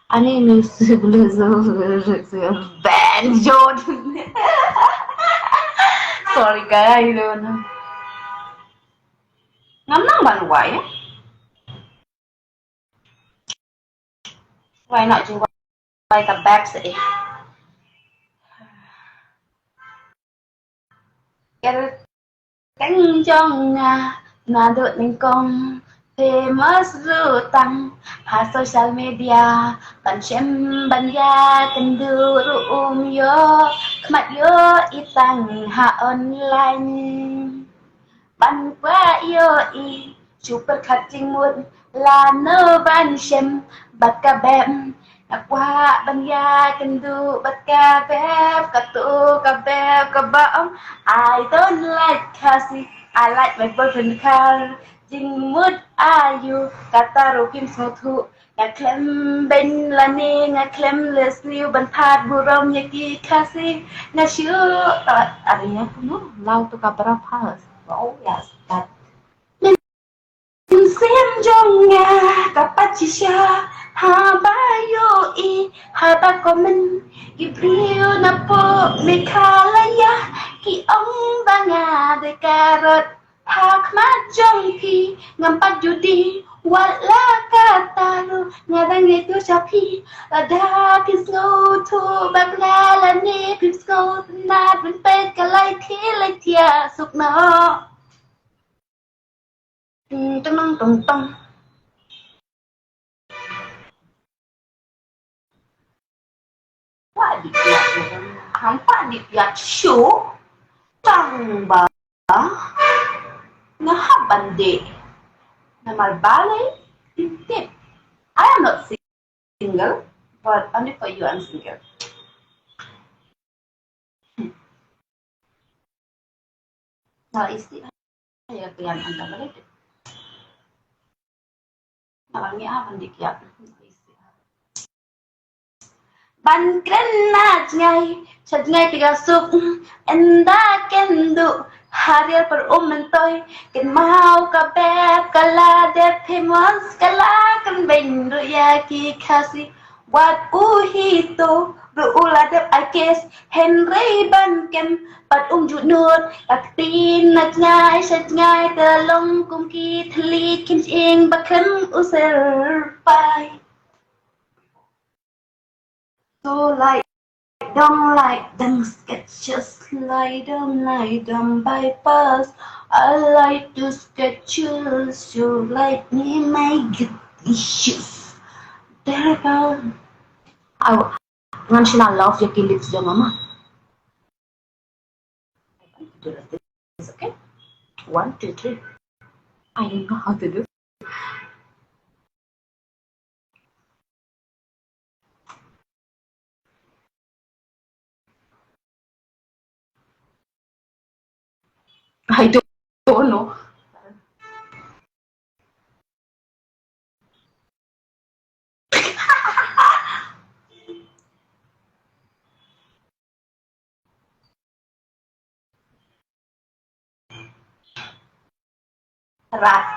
Ani banjo. Sorry guys, ngam nang ban wai. Why not you why the back say? Cái cánh trong nga được mình công famous lu tăng ha social media ban chem ban ya kan du yo khmat yo itang ha online ban qua yo i super khát chinh muôn là nơ ban chem bát ca bem qua ban ya kan du bát ca bem ka tu ka bem ka baom. I don't like Cassie. I like my boyfriend Carl. Jing mood are you? Kata rokim smotu. Nga klem ben lani nga klem lesliu ban pad burom yaki Cassie. Nga shu arinya kuno lau tu kabra pas. Oh yes, that. Xem trong nhà các bác chỉ xa ha ba yo i ha ba có mình ki brio na po me kala ya ki ông ba nga de karot ha khmat trong pi ngam pat judi wala kata lu nga da nge tu cha pi ada pis go to ba bla la ne pis go na ben pe ka lai thi lai tia suk na tung tung tung. Pak Aditya hampa Aditya show tang ba nga habande na malbalay tip. I am not single, but only for you I'm single. Nah isti ya kian anda balik. Nalangnya apa dikiat? Ban kren na ngay chặt ngay tiga suk enda kendu harier per mentoy ken mau ka beb kala de famous kala kan ben ya ki kasi wat hito ru ula de akes henry ban kem pat junut tak tin na ngay chặt ngay te long kum ki thli kim ing bakam usel pai so like don't like them sketches, like them bypass. I like to sketches, you like me, my good issues. There go. I want to love your lips, your mama. Do this, okay? 1, 2, 3. I don't know how to do. I don't know. Rat.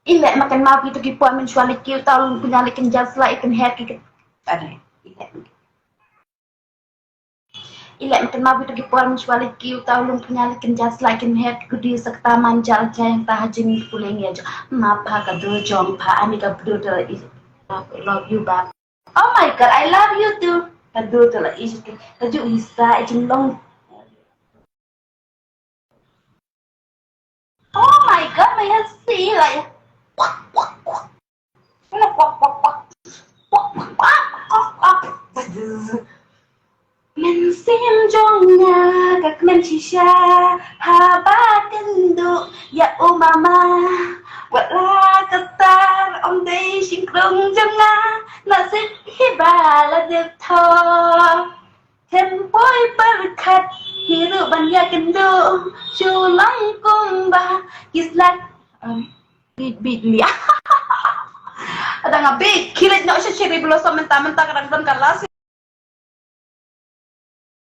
Ilek makan mau gitu kipuan mencuali kiu tahu punya likin jas lah ikan hair kikit. Ada. Ilek makan mau gitu kipuan mencuali kiu tahu lung punya likin jas lah ikan hair kudi sekta manjal yang tahajin puling ya. Mapa kado jom pa ani ka bdo love you back. Oh my god, I love you too. Kado tu lah is kaju isa ijin long. Oh my god, my head see like mình xem trong nhà các men chỉ xa hà ba kinh độ ya ô mama quạt la kata ông đây xin đông trong nga là sẽ hi bà là được thò thêm bối bơ khát hiru ban ya kinh độ chu lăng cung ba kislat bit lia ada ngabe kilit na siya cherry blossom mentah-mentah kadang-kadang kalas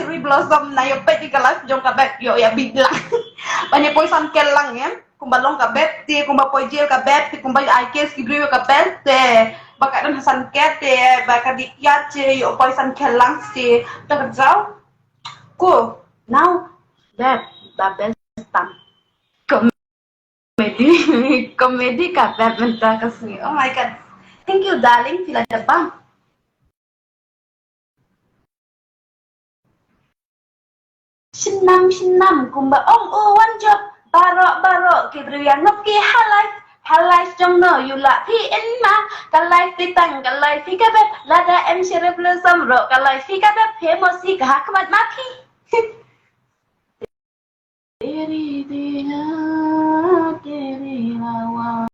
cherry blossom na yo pet di kalas jong kabet yo ya biglang banyak poy samkel lang ya kumbalong kabet ti kumba poy gel kabet ti kumba aikes kibrio kabet te baka dan Hasan Kete, baka di Yace, yo boy san Kelangsi, tak jauh. Cool. Now, that Babel Stam. Komedi, komedi ka Babel kasih. Oh my god. Thank you, darling. Fila Jepang. Shinam kumba uwan job barok kibriya ngop ki halai trong no you la pi in ma kalai fi tang kalai fi ka bet lada em shere blossom ro kalai fi ka bet famous ka hakmat ma pi teri dia teri lawa